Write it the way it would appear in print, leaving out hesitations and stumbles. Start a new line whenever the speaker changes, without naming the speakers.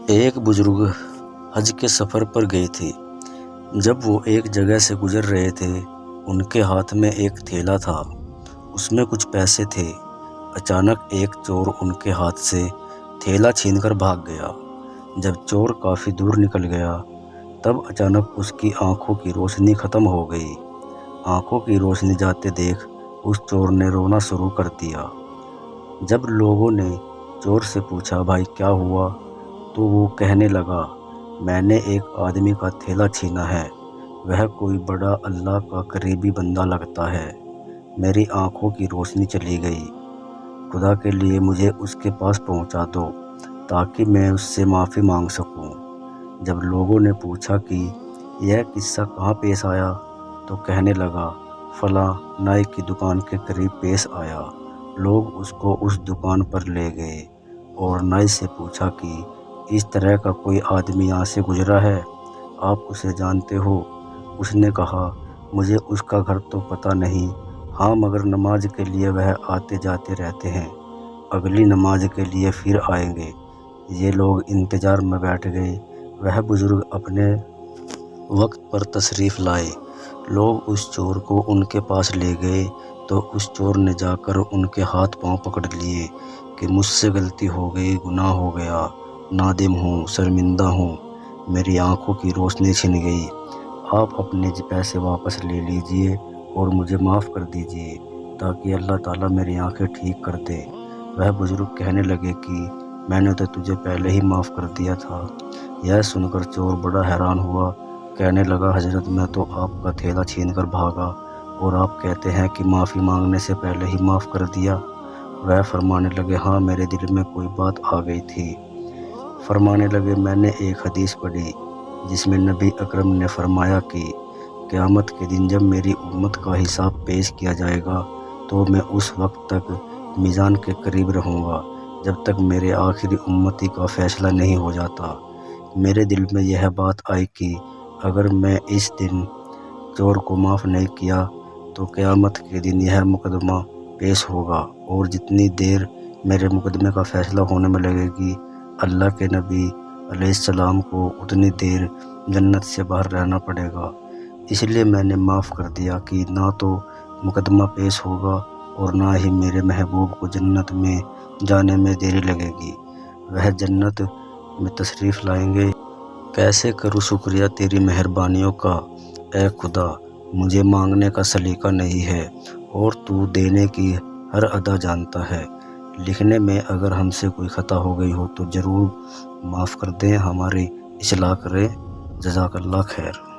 ایک بزرگ حج کے سفر پر گئے تھے۔ جب وہ ایک جگہ سے گزر رہے تھے، ان کے ہاتھ میں ایک تھیلا تھا، اس میں کچھ پیسے تھے۔ اچانک ایک چور ان کے ہاتھ سے تھیلا چھین کر بھاگ گیا۔ جب چور کافی دور نکل گیا، تب اچانک اس کی آنکھوں کی روشنی ختم ہو گئی۔ آنکھوں کی روشنی جاتے دیکھ اس چور نے رونا شروع کر دیا۔ جب لوگوں نے چور سے پوچھا، بھائی کیا ہوا؟ تو وہ کہنے لگا، میں نے ایک آدمی کا تھیلا چھینا ہے، وہ کوئی بڑا اللہ کا قریبی بندہ لگتا ہے۔ میری آنکھوں کی روشنی چلی گئی، خدا کے لیے مجھے اس کے پاس پہنچا دو تاکہ میں اس سے معافی مانگ سکوں۔ جب لوگوں نے پوچھا کہ یہ قصہ کہاں پیش آیا، تو کہنے لگا، فلاں نائی کی دکان کے قریب پیش آیا۔ لوگ اس کو اس دکان پر لے گئے اور نائی سے پوچھا کہ اس طرح کا کوئی آدمی یہاں سے گزرا ہے، آپ اسے جانتے ہو؟ اس نے کہا، مجھے اس کا گھر تو پتہ نہیں، ہاں مگر نماز کے لیے وہ آتے جاتے رہتے ہیں، اگلی نماز کے لیے پھر آئیں گے۔ یہ لوگ انتظار میں بیٹھ گئے۔ وہ بزرگ اپنے وقت پر تشریف لائے۔ لوگ اس چور کو ان کے پاس لے گئے تو اس چور نے جا کر ان کے ہاتھ پاؤں پکڑ لیے کہ مجھ سے غلطی ہو گئی، گناہ ہو گیا، نادم ہوں، شرمندہ ہوں، میری آنکھوں کی روشنی چھن گئی، آپ اپنے پیسے واپس لے لیجئے اور مجھے معاف کر دیجئے تاکہ اللہ تعالیٰ میری آنکھیں ٹھیک کر دے۔ وہ بزرگ کہنے لگے کہ میں نے تو تجھے پہلے ہی معاف کر دیا تھا۔ یہ سن کر چور بڑا حیران ہوا، کہنے لگا، حضرت میں تو آپ کا تھیلا چھین کر بھاگا اور آپ کہتے ہیں کہ معافی مانگنے سے پہلے ہی معاف کر دیا۔ وہ فرمانے لگے، ہاں میرے دل میں کوئی بات آ گئی تھی۔ فرمانے لگے، میں نے ایک حدیث پڑھی جس میں نبی اکرم نے فرمایا کہ قیامت کے دن جب میری امت کا حساب پیش کیا جائے گا تو میں اس وقت تک میزان کے قریب رہوں گا جب تک میرے آخری امتی کا فیصلہ نہیں ہو جاتا۔ میرے دل میں یہ بات آئی کہ اگر میں اس دن چور کو معاف نہیں کیا تو قیامت کے دن یہ مقدمہ پیش ہوگا اور جتنی دیر میرے مقدمے کا فیصلہ ہونے میں لگے گی، اللہ کے نبی علیہ السلام کو اتنی دیر جنت سے باہر رہنا پڑے گا۔ اس لیے میں نے معاف کر دیا کہ نہ تو مقدمہ پیش ہوگا اور نہ ہی میرے محبوب کو جنت میں جانے میں دیری لگے گی، وہ جنت میں تشریف لائیں گے۔ کیسے کروں شکریہ تیری مہربانیوں کا، اے خدا، مجھے مانگنے کا سلیقہ نہیں ہے اور تو دینے کی ہر ادا جانتا ہے۔ لکھنے میں اگر ہم سے کوئی خطا ہو گئی ہو تو ضرور معاف کر دیں، ہماری اصلاح کریں۔ جزاک اللہ خیر۔